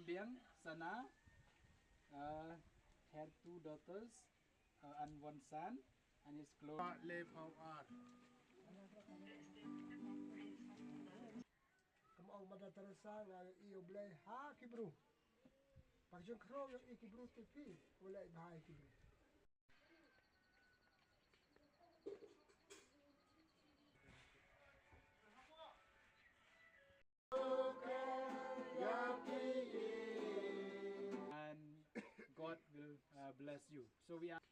Sambiang Sana had two daughters and one son, and his close. Live how art. Kamu ang madatarasa nga iyo blay ha kibro. Pag yung kro yung ikibro TV, wala ibahay kibro. And God will bless you. So we are.